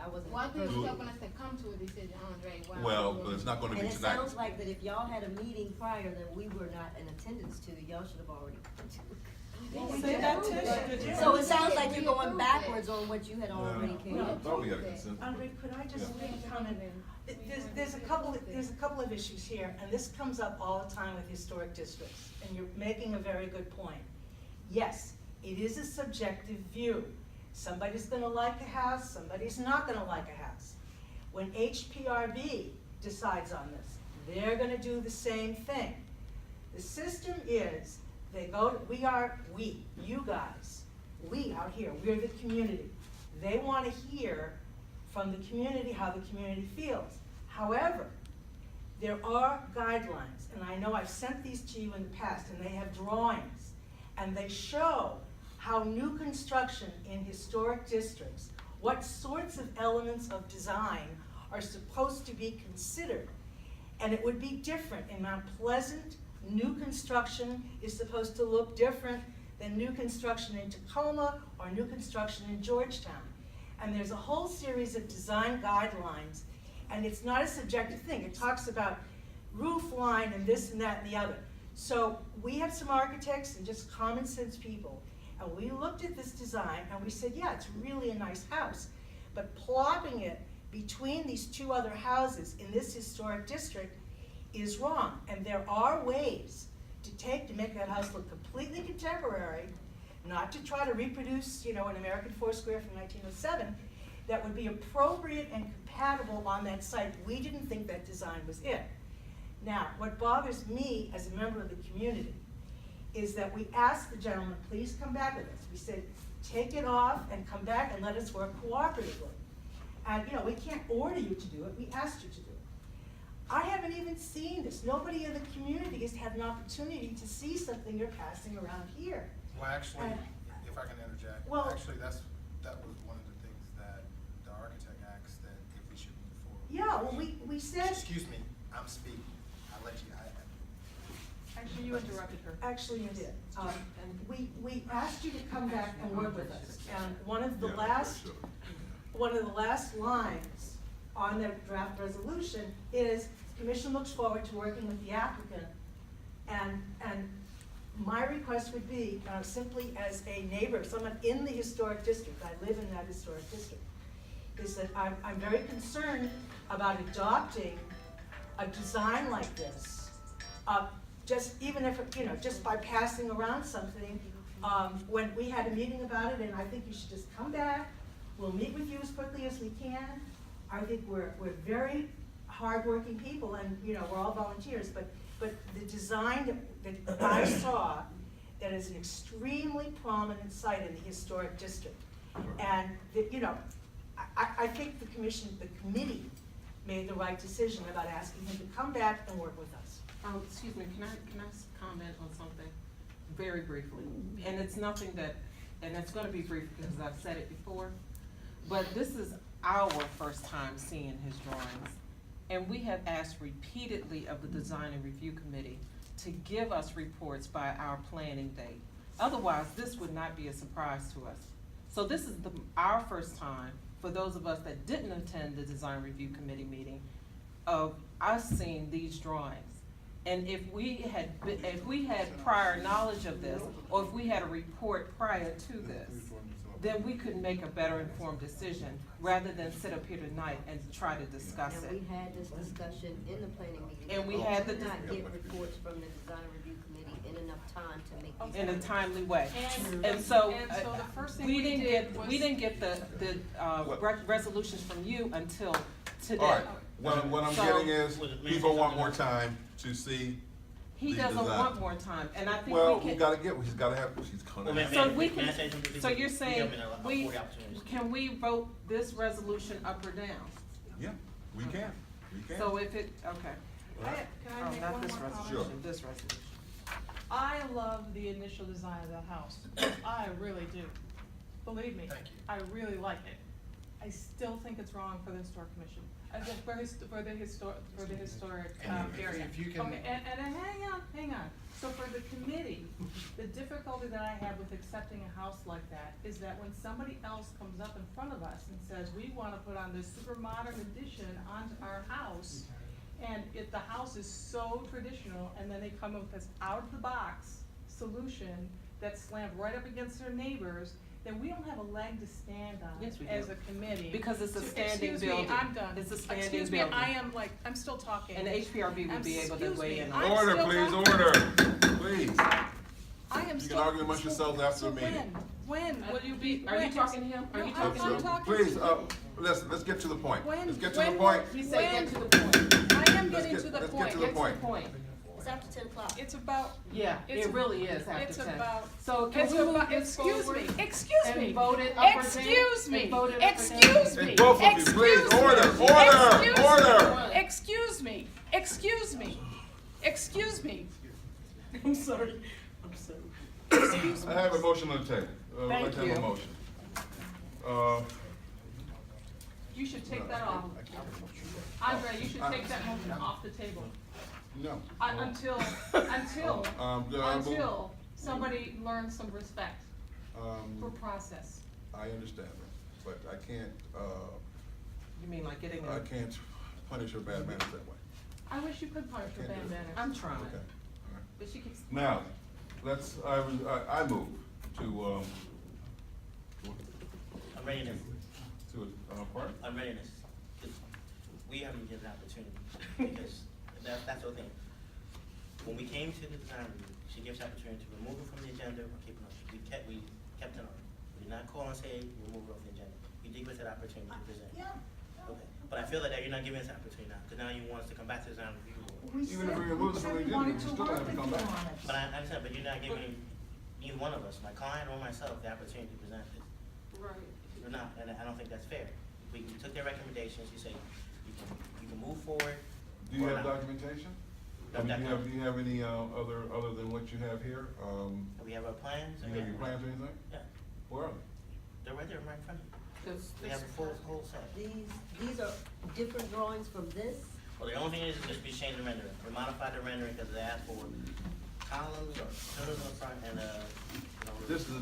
I wasn't. Why didn't personally- you helping us to come to a decision, Andre? Why Well, we but it's not gonna be And it tonight. sounds like that if y'all had a meeting prior that we were not in attendance to, y'all should have already. Say that too. So it sounds like you're going backwards on what you had already No, came I up. thought we had a consent. Andre, could I just Yeah. make a comment? There's a couple of issues here, and this comes up all the time with historic districts, and you're making a very good point. Yes, it is a subjective view. Somebody's gonna like a house, somebody's not gonna like a house. When HPRB decides on this, they're gonna do the same thing. The system is, you guys, we out here, we're the community. They wanna hear from the community how the community feels. However, there are guidelines, and I know I've sent these to you in the past, and they have drawings, and they show how new construction in historic districts, what sorts of elements of design are supposed to be considered. And it would be different in Mount Pleasant. New construction is supposed to look different than new construction in Tacoma or new construction in Georgetown. And there's a whole series of design guidelines, and it's not a subjective thing. It talks about roof line and this and that and the other. So we have some architects and just common sense people, and we looked at this design and we said, yeah, it's really a nice house, but plopping it between these two other houses in this historic district is wrong. And there are ways to make that house look completely contemporary, not to try to reproduce, an American Foursquare from 1907, that would be appropriate and compatible on that site. We didn't think that design was it. Now, what bothers me as a member of the community is that we asked the gentleman, please come back with us. We said, take it off and come back and let us work cooperatively. And we can't order you to do it, we asked you to do it. I haven't even seen this. Nobody in the community has had an opportunity to see something you're passing around here. Well, actually, if I can interject, Well- actually, that was one of the things that the architect asked, that if we should move forward. Yeah, well, we said. Excuse me, I'm speaking. I'll let you, Actually, you interrupted her. Actually, you did. We asked you to come back and work with us, and one of the last lines on the draft resolution is, the commission looks forward to working with the applicant, and my request would be, simply as a neighbor, someone in the historic district, I live in that historic district, is that I'm very concerned about adopting a design like this, just even if, just by passing around something. When we had a meeting about it, and I think you should just come back, we'll meet with you as quickly as we can. I think we're very hardworking people, and we're all volunteers, but the design that I saw, that is an extremely prominent site in the historic district. And I think the committee made the right decision about asking him to come back and work with us. Excuse me, can I comment on something very briefly? And it's nothing that, and it's gonna be brief because I've said it before, but this is our first time seeing his drawings. And we have asked repeatedly of the Design and Review Committee to give us reports by our planning date. Otherwise, this would not be a surprise to us. So this is our first time, for those of us that didn't attend the Design Review Committee meeting, of us seeing these drawings. And if we had prior knowledge of this, or if we had a report prior to this, then we could make a better informed decision rather than sit up here tonight and try to discuss And it. we had this discussion in the planning meeting. And we had the did not get reports from the design review committee in enough time to make these. In a timely way. And- And so, the first thing we didn't was- get the resolutions from you until today. All right, what I'm So- getting is, people want more time to see He the doesn't design. want more time, and I think Well, we he's can. he's gotta have, he's gonna have. So we Can I can, say something? so you're saying, we can we vote this resolution up or down? Yeah, we can. So if it, okay. Can I Oh, make not one this more comment? resolution, this resolution. I love the initial design of that house. I really do. Believe me. Thank you. I really like it. I still think it's wrong for the historic commission, for the historic, And area. if you can- Okay, and hang on, so for the committee, the difficulty that I have with accepting a house like that is that when somebody else comes up in front of us and says, we wanna put on this super modern addition onto our house, and if the house is so traditional, and then they come up with this out-of-the-box solution that's slammed right up against their neighbors, then we don't have a leg to stand on Yes, we as do. a committee. Because it's a standing Excuse building. me, I'm done. It's a standing Excuse me, building. I am like, I'm still talking. And the HPRB would be able to Excuse weigh me, in on I'm it. Order, still please, talking. order, please. I am You can still. argue amongst yourselves after the so meeting. When will you be? Are you when- talking to him? Are No, you I'm talking to him? talking Please, to listen, let's get to the point. When- Let's get to when the will- point. He said, get to the point. I am Let's getting get- to the let's get point. to the Get to the point. It's after 10 o'clock. It's about, Yeah, It's- it really is after it's 10. about. So can it's we move about- this forward? Excuse me. and vote it up or down? Excuse me. And vote it up or down? Excuse me. Hey, both of you, please, Excuse me. order, Excuse order. me. Excuse me. Excuse me. Excuse me. I'm sorry. I'm sorry. Excuse me. I have a motion on the table. I'd like Thank to have a you. motion. You should take that off. Andre, you should take that motion off the table. No. Until somebody learns some respect for process. I understand that, but I can't, You mean like getting I a, can't punish her bad manners that way. I wish you could punish her Can't bad do it. manners. I'm trying, Okay, all right. But she keeps. Now, I move to, I'm ready to, pardon? I'm ready to, 'cause we haven't given an opportunity, because that's the thing. When we came to the design review, she gives the opportunity to remove it from the agenda or keep it on. We kept it on. We did not call and say, remove it off the agenda. We did give us that opportunity to present. Okay, but I feel that you're not giving us that opportunity now, because now you want us to come back to the design review board. We Even if said- we remove it from the we agenda, wanted we to still work have to with come you back. on it. But I understand, but you're not giving either one of us, my client or myself, the opportunity to present this. Right. You're not, and I don't think that's fair. We took their recommendations, you say, you can move forward. Do you or have not. documentation? No I mean, document. do you have any, other than what you have here? And we have our plans. Do and you we have your plans or anything? Yeah, Where are they? they're right there, right in front of you. this, We have a whole set. These are different drawings from this. Well, the only thing is just we changed the rendering. We modified the rendering because they asked for columns or pillars on the front and, This is not